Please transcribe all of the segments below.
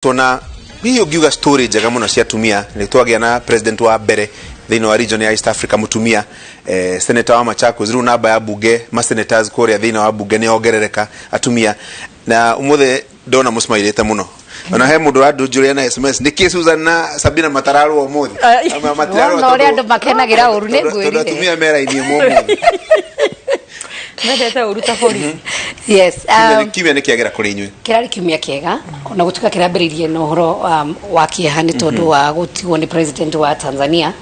Tuna hiyo giga story jaga muno cia tumia ni twagia na president wa mbere thino wa region ya East Africa mutumia senator wa Machakos riu namba ya bunge ma senators korea thino wa bunge ni ongerereka atumia na umuthe ndona musmailete muno ona he mundu adunjuria na SMS niki Susan na Sabina Matararu umuthi ama Matararu no ri andu makenagira uru ni ngwirire atumia mera ini umuthi Medete uruta bori. Yes. Kimya ni kiagera kuri inywe. Kirari kimya kiega na gutuka kirambiririe no horo wa kiehani tondu wa gutigwo ni president wa Tanzania.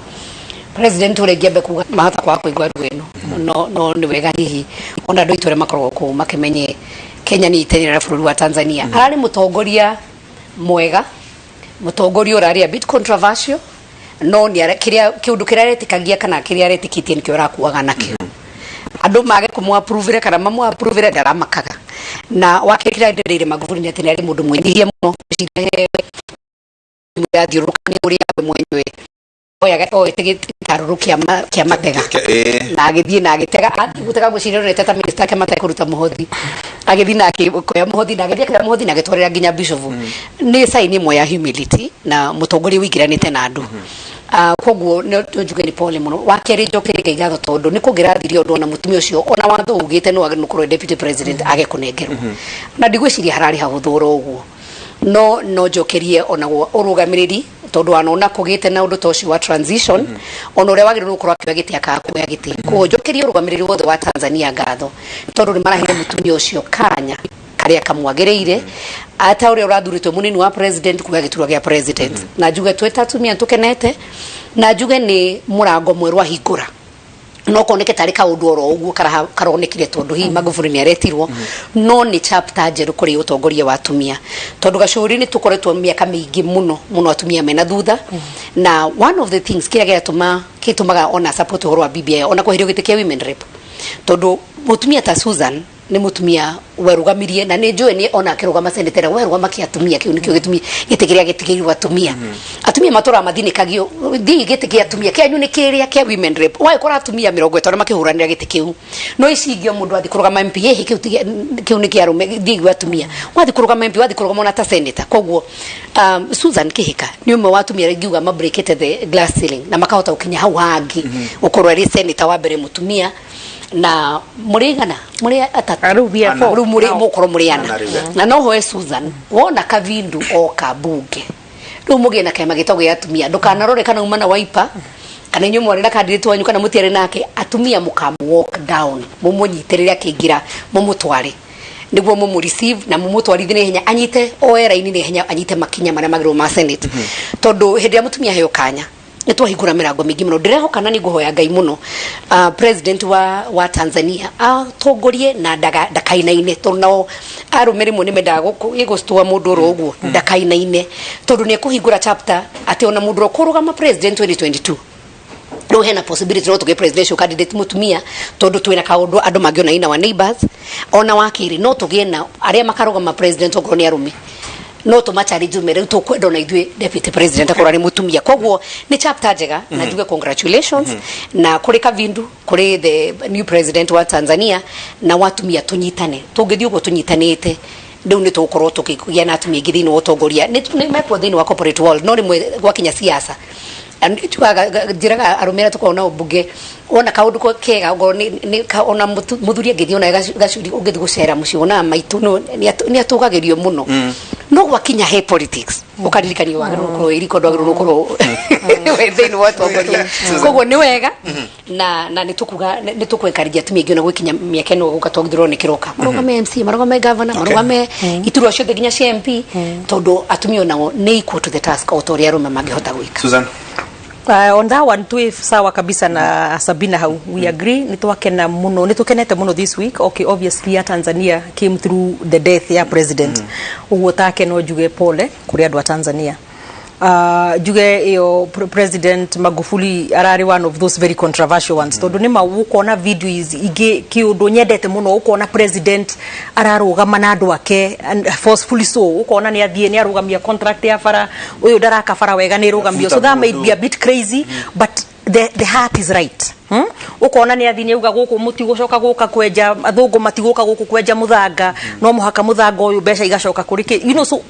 President uregiambe kuga mahata kwa kuigwa rweno. No ni wega hihi ona ndo itore makorwo ku makimenye Kenya ni iterera bururi wa Tanzania. Arari mutongoria mwega. Mutongoria urari a bit controversial. No ni kiria kiundu kiraretikagia kana kiria retikitie ni kiora kuaga nakio. Andu mage kumwapruvire kana mamwapruvire ndaramakaga na wakekira ndirire Magufuli ni atene ari mundu mwinyirie muno cire muyathiurukani uri awe mwenyewe oyaga tegitarurukia kia matega na agithie na agitega gutega guciriro ne tata minister ke matega kuruta muhothi agithie na akikoya muhothi na agithie kira muhothi na agitwarira nginya bishop ni saini moya humility na mutongoria wigiranite na andu koguo no njuge ni pole muno wakeri njokere igatho tondu ni kugirathirio ndo na mutumia ucio ona watho ugite no aginukorwo deputy president age kunegerwo na ndigwiciria harari haguthuro uguo no njokerie ona urugamiriri tondu anona kugite na undu toci wa transition ona ure wagiru nukorwo akigite akakuya gite ko njokerie urugamiriri wothe wa Tanzania ngatho tondu ni marahire mutumia ucio kanya karia kamwagereire ata uri urathuritwe munini wa president kuga giturwa gia president na njuge twetatumia tukenete na njuge ni murango mwerwa hingura no koneke tari ka undu oro uguo karonekire tondu hi Magufuli ni aretirwo no ni chapter jeru kuri utongoria wa atumia tondu gacuri ni tukoretwo miaka mingi muno atumia mena thutha na one of the things kiria gitumaga ona support horo wa BBI ona kuhirio gite kia women rep tondu mutumia ta Susan ni mutumia werugamirie na ni njue ni ona akirugama senetera werugama kiatumia kiu nikio gitumia gitigiria gitigirwa atumia atumia matora mathinikagio thi gitigia atumia kianyu ni kiria kia women rep wai kora atumia 30 makihuranira gitikiu no icigio mundu athi kurugama MP hihi kiu ni kiarume thi atumia wathi kurugama MP wathi kurugama ona ta senator koguo Susan Kihika ni umwe wa atumia ngiuga ma breakete the glass ceiling na makahota ukinya hau hangi ukorwa ri senator wa mbere mutumia na murigana muri atatu arubia fo muri mukoro muriana na no hoe Susan wona kavindu o kabunge ru mugie na kema gitogo ya atumia ndukanarore kana umana waipa kana nyu mwarira kandidate wanyu kana mutiare nake atumia mukam walk down mumunyiterere akingira mumutware niguo mumu receive na mumutwarithine henya anyite oera-ini ne henya anyite makinya maria magiro ma senate tondu hindi ya mutumia heyo kanya nitwahingura mirango mingi muno ndirehoka na niguhoya Ngai muno president wa Tanzania atongorie na ndakainaine tondu arumeri mu nimendaga igustua mundu ro uguo ndakainaine tondu ni kuhingura chapter ati ona mundu ro kurugama president 2022 no hena possibility no to get presidential candidate mutumia tondu twina kaundu andu magiona ina wa neighbors ona wakiri no tugie na aria makarugama president ogro ni arume no to machari jume reu to kwendo na ithwe deputy president akora ni mutumia koguo ni chapter njega na njuge congratulations na kuri kavindu kuri the new president wa Tanzania na watumia tunyitane tungithio go tunyitanite ndu ni tukorwo tukigia na atumia ngithini utongoria ni mekwo thini wa corporate world no rimwe gwakinya siasa njiraga arumira tukona ubunge ona kaundu ko kega ngo ni ona muthuria ngithiona gacuri ungithi gucera muci ona maitu no ni atugagirio muno no gwakinya he politics ukaririkania wa ruko iriko ndo ruko wethini watongoria koguo ni wega na ni tukwenkarithia atumia ngiona gwikinya miaka ino guka twagithirwo ni kiroka marugame MC marugame governor marugame iturwa ciothe nginya CMP tondu atumia nao ni equal to the task autoria rume mangihota gwika Susan on that one too sawa kabisa na Sabina how we agree nitwakena muno nitukenete muno this week okay obviously Tanzania came through the death ya president uguo take no juge pole kuri andu a Tanzania juge yo president Magufuli arari one of those very controversial ones tondu nima ukona videos ige kiundu nyendete muno ukona president ararugama na andu ake forcefully so ukona ni athie ni arugamia contract ya bara uyu daraka bara wega ni rugamio so that might be a bit crazy but the heart is right ukona ni athini uga guku muti gucoka guka kwenja athungu matiguka guku kwenja muthanga no muhaka muthanga uyu besha igacoka kurike you know so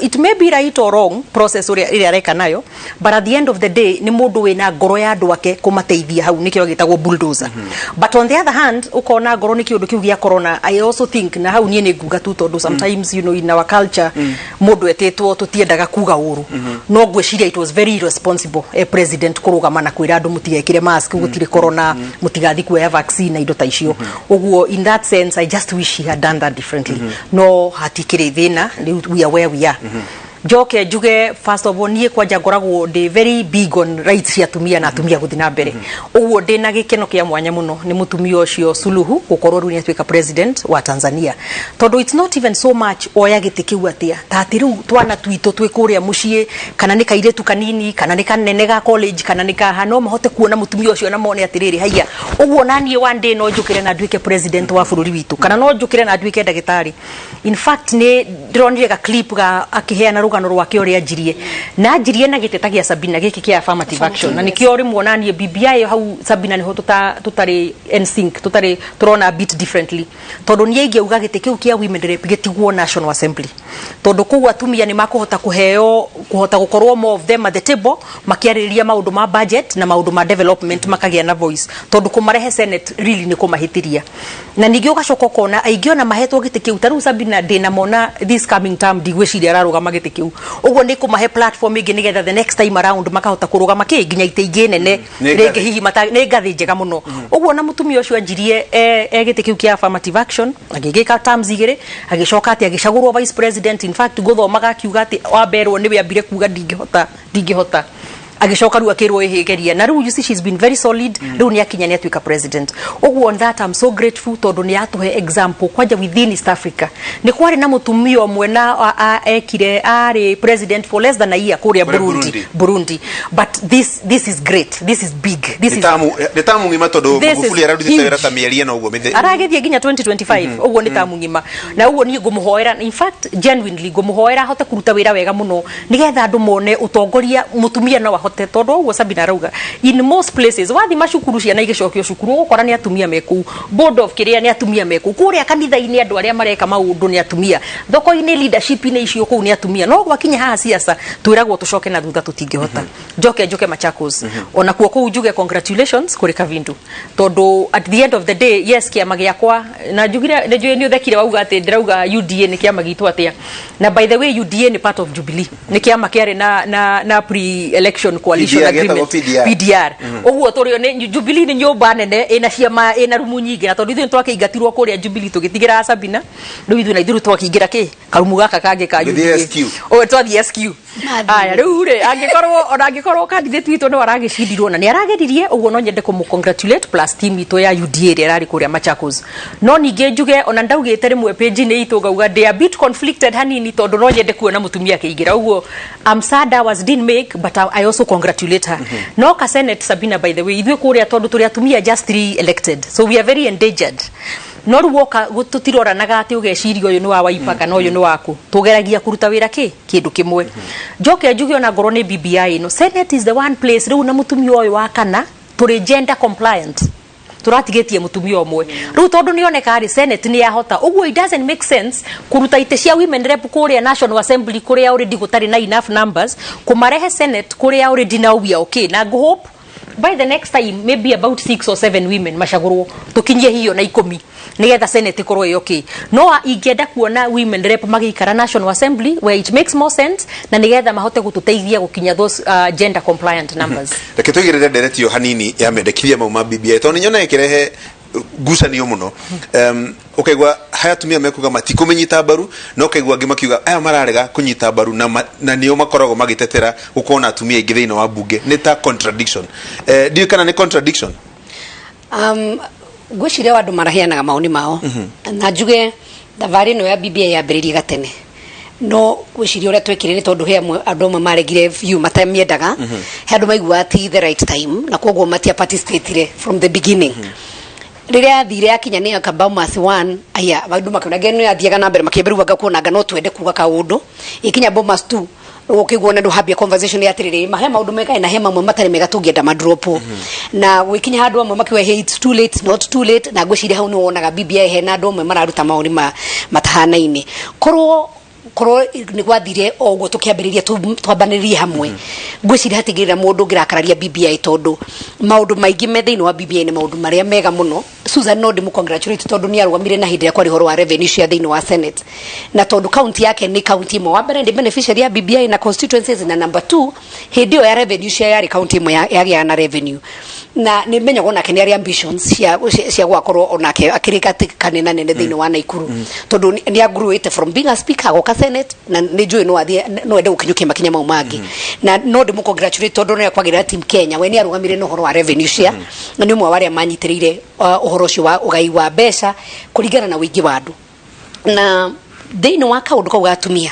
it may be right or wrong process iri areka nayo, but at the end of the day ni mundu wina ngoro ya andu ake kumateithia hau nikio gitagwo bulldozer. But on the other hand ukona ngoro ni kiundu kiu gia corona, I also think na hau nie ni nguga tu tondu sometimes you know in our culture mundu etetwo tutiendaga kuga uru no gwiciria it was very irresponsible president kurugama na kwira andu mutigekire mask gutire corona mutigathi kuya vaccine na indo ta icio. Uguo in that sense I just wish he had done that differently. No hatikire thina, we are where we are. Joke juge first of all nie kwanja ngoragwo de very big on rights ya tumia na tumia guthina mbere. Uguo de na gikeno kia mwanya muno ni mutumia ucio Suluhu gukorwo ru ni atuika president wa Tanzania. Tondu it's not even so much oya gitikiu atia tati ru twana twito twikuria mucie kana ni kairetu kanini kana ni kanene ga college kana ni ka hano mahote kuona mutumia ucio na mone atiriri haiya uguo nanie one day no njukire na nduike president wa bururi witu kana no njukire na nduike ndagitari. In fact ni ndironire ga clip ga akiheana rugano rwake uri ajirie na ajirie na giteta gia Sabina giki kia affirmative action na nikio uri muonanie BBI hau Sabina ni ho tutari NSYNC tutari turona a bit differently tondu nie ingeuga gite kiu kia women rep gitigwo National Assembly tondu kugu atumia ni makuhota kuheo kuhota gukorwo more of them at the table makiariria maundu ma budget na maundu ma development makagia na voice tondu kumarehe Senate really ni kumahitiria na nigio gacoko kona aigiona mahetwo gite kiu taru Sabina dina mona this coming term digwiciria ararugama gite kiu uguo ni kumahe platform ingi nigetha the next time around makahota kurugama kinginya ite ingi nene ringi hihi mata ni ngathi njega muno uguo na mutumia ucio anjirie gite kiu kia affirmative action agigika terms igire agicoka ati agicagurwo vice president. In fact guthomaga akiuga ati wamberwo ni we ambire kuga ndingihota agicoka ru akirwo ihigeria na ru you see she's been very solid ru ni akinya ni atuika president. Uguo on that I'm so grateful tondu ni atuhe example kwanja within East Africa ni kwari na mutumia omwe na ekire ari president for less than a year kuria Burundi but this is great, this is big, this is the tamu ngima tondu Magufuli ararutite wira ta mieri na uguo mithe aragethia ginya 2025 uguo ni tamu ngima na uguo ni ngumuhoera. In fact genuinely ngumuhoera hote kuruta wira wega muno nigetha andu mone utongoria mutumia na tondu uguo Sabina rauga in most places wathi macukuru ciana igicokio cukuru ukora ni atumia meku board of kiria ni atumia meku kuria kanitha-ini andu aria mareka maundu ni atumia thoko-ini leadership ni icio ku ni atumia no gwakinya haha siasa twiragwo tucoke na thutha tutingihota njoke Machakos ona kuo ku njuge congratulations kuri Kavindu tondu at the end of the day yes kiama giakwa na njugire ni uthekire wauga ati ndirauga UDA ni kiama gitu atia na by the way UDA ni part of Jubilee ni kiama kiari na pre-election coalition agreement PDR uguo turio ni Jubilee ni nyumba nene ina ciama ina rumu nyingi na tondu ithu twakiingatirwo kuria Jubilee tugitigira Sabina riu ithu na ithu twakiingira ki karumu gaka kange ka UDA twathi SQ aya riu ri angikorwo candidate witu no aragicindirwo na ni arageririe uguo no nyende kumu congratulate plus team itu ya UDA ri arari kuria Machakos no ninge njuge ona ndaugite rimwe page ni itu gauga they a bit conflicted hanini tondu no nyende kuona mutumia kiingira uguo I'm sad I didn't make but I also congratulate her. No ka Senate Sabina by the way ithu kuria tondu turi atumia just 3 elected so we are very endangered no ruoka gututirora naga ati ugeciria uyu ni wa Wiper kana uyu ni waku tugeragia kuruta wira kindu kimwe njoke njuge ona ngoro ni BBI no Senate is the one place riu na mutumia uyu wa kana turi gender compliant turatigetie mutumia omwe riu tondu nioneka ari Senate ni yahota uguo it doesn't make sense kuruta ite cia women rep kuria National Assembly kuria already gutari na enough numbers kumarehe Senate kuria already now we are okay na go hope by the next time maybe about 6 or 7 women mashagurwo tukinyie hiyo na 10 nigetha Senate ikorwo i okay no ingenda kuona women rep magikara National Assembly where it makes more sense na nigetha mahote gututeithia gukinya those gender compliant numbers. Reke tugirire nderetio hanini ya mendekithia mauma BBI tondu nyona ikirehe gucanio muno ukaigwa haya tumia mekuga matikumenyita mbaru no ukaigwa angi makiuga aya mararega kunyita mbaru na nio makoragwo magitetera ukona atumia ingi thiini wa bunge ni ta contradiction dio kana ni contradiction gwiciria andu maraheanaga maoni mao na njuge thavari no ya BBI yambiririe gatene no gwiciria uria twekire tondu he andu amwe maregire view matamiendaga he andu maigua ati the right time na koguo matia participate from the beginning riria thire akinya ni Kabamas 1 aya bandu makona no yathiaga na mbere makĩambĩrĩria kuonaga no twende kuga kaundu ikinya Bomas 2 ukigwo na nduhambia conversation ya tiriri mahe maundu meka na he mamwe matari mega tungienda madropo na wikinya handu amwe makiwa hey it's too late not too late na gwiciria hau no wonaga BBI he na andu amwe mararuta mauni matahana-ini korwo korwo ni gwathire ogo tukiambiriria twambanirie hamwe ngwiciria hatigirira mundu ngirakararia BBI tondu maundu maingi methaini wa BBI ni maundu maria mega muno. Susan no ndimu congratulate tondu ni arũgamire na hindi ya kwari horo wa revenue cia thiini wa Senate na tondu county yake ni county imwe wa mbere ndi beneficiary ya BBI na constituencies na number 2 hindi yo ya revenue cia yari county imwe ya na revenue na ni menya gona kene ari ambitions cia gwakorwo onake akirika kanena nene thiini wa Naikuru tondu ni agruete from being a speaker go ka Senate na ni njui no athie no ende gukinyukia makinya mau mangi na no ndimu congratulate tondu ni akwagirira team Kenya we ni arũgamire no horo wa revenue cia na ni umwe wa aria manyitiriire uhoro cio wa ugai wa mbeca kuringana na wingi wa andu na thiini wa kaundu kau gatumia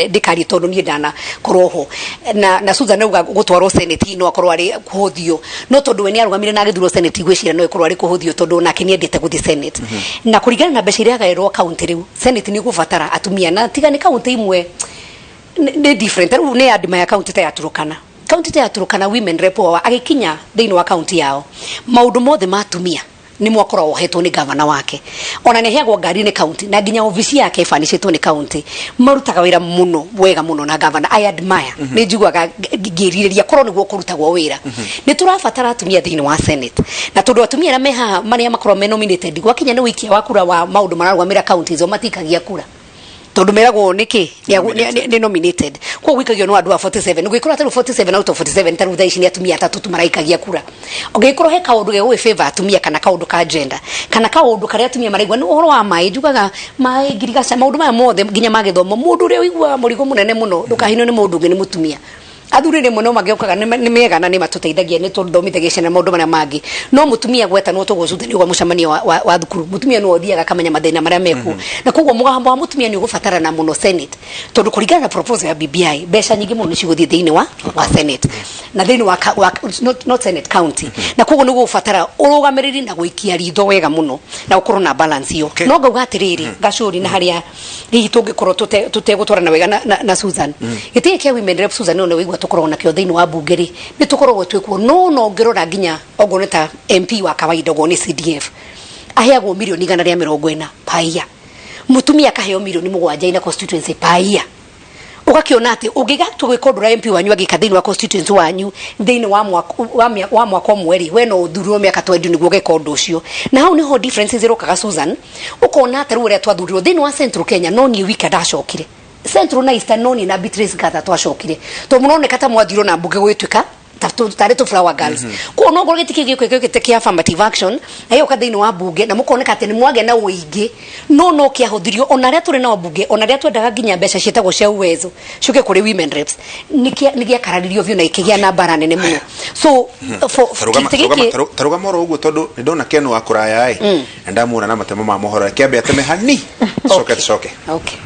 ndikari tondu ni ndana koroho na Susan uga gutwarwo Senate no akorwo ari kuhuthio no tondu we ni arũgamire na agithurwo Senate gwicira no ikorwo ari kuhuthio tondu nake ni endete guthi Senate na kuringana na mbeca iria gairwo county riu Senate ni gubatara atumia na tiga ni county imwe ni different riu ni adima ya county ta ya Turukana county ta ya Turukana women rep wa agikinya thiini wa county yao maundu mothe matumia ni mwakora ohetwo ni governor wake ona ne heagwo ngari ni county na ginya ofisi yake ifanicitwo ni county marutaga wira muno wega muno na governor I admire ni njiguaga ngiriria korwo niguo kurutagwo wira ni turabatara atumia thiini wa Senate na tondu atumia na meha maria makorwo me nominated gwakinya ni wiki wa kura wa maundu mararũgamira counties o matikagia kura tondu meragwo niki ni nominated kwa wikagio no andu a 47 ngikora taru 47 out of 47 taru thaici ni atumia atatu maraikagia kura ngikora he kaundu ge we favor atumia kana kaundu ka gender kana kaundu karia atumia maraigwa ni uhoro wa mai njugaga mai ngirigaca maundu maya mothe nginya magithomo mundu ri uigwa murigo munene muno ndukahino ni mundu ngi ni mutumia athurire muno magiokaga ni mega na ni matuteithagia ni tondu thomithagia ciana maundu maria mangi no mutumia gweta no tugucuthanio kwa mucemanio wa thukuru mutumia no othiaga kamenya mathina maria meku na koguo mugambo wa mutumia ni ugubatara na muno Senate tondu kuringana na proposal ya BBI mbeca nyingi muno ciguthie thiini wa Senate na thiini wa not Senate county na koguo ni gubatara urugamiriri na guikia ritho wega muno na ukorwo na balance yo no ngauga atiriri gacuri na haria rihi tungikorwo tutegutwarana wega na Susan gitike kia women rep Susan no wigwa tukorwo na kio thiini wa bungeri ni tukorwo twikuo no ngirora nginya ogoneta MP wa kawaida go ni CDF aheagwo milioni 140 paia mutumia kaheo milioni 7 ina constituency paia ugakiona ati ugigatu gwikondura MP wanyu agika thiini wa constituency wanyu thiini wa mwaka mweri we no uthurwo miaka 20 niguo gekondo ucio na hau niho differences irokaga Susan ukona ati ruria twathurirwo thiini wa Central Kenya no ni wika ndacokire Central na Eastern noni na Beatrice Gatha twacokire to muroneka ta mwathiro na mbuge gwituka tare to flower girls ko no ngoro gitiki gikwe kia affirmative action ayo ka thiini wa bunge na mukoneka ati ni mwage na uingi no kia huthirio ona ria turi na bunge ona ria twendaga nginya mbeca cietagwo cia uwezo cuke kuri women reps nikia kararirio vyo na ikigia na bara nene muno so taruga moro uguo tondu ni ndona Ken wa kuraya ndamuna na matemo ma mohoro kiambe ateme hani soke okay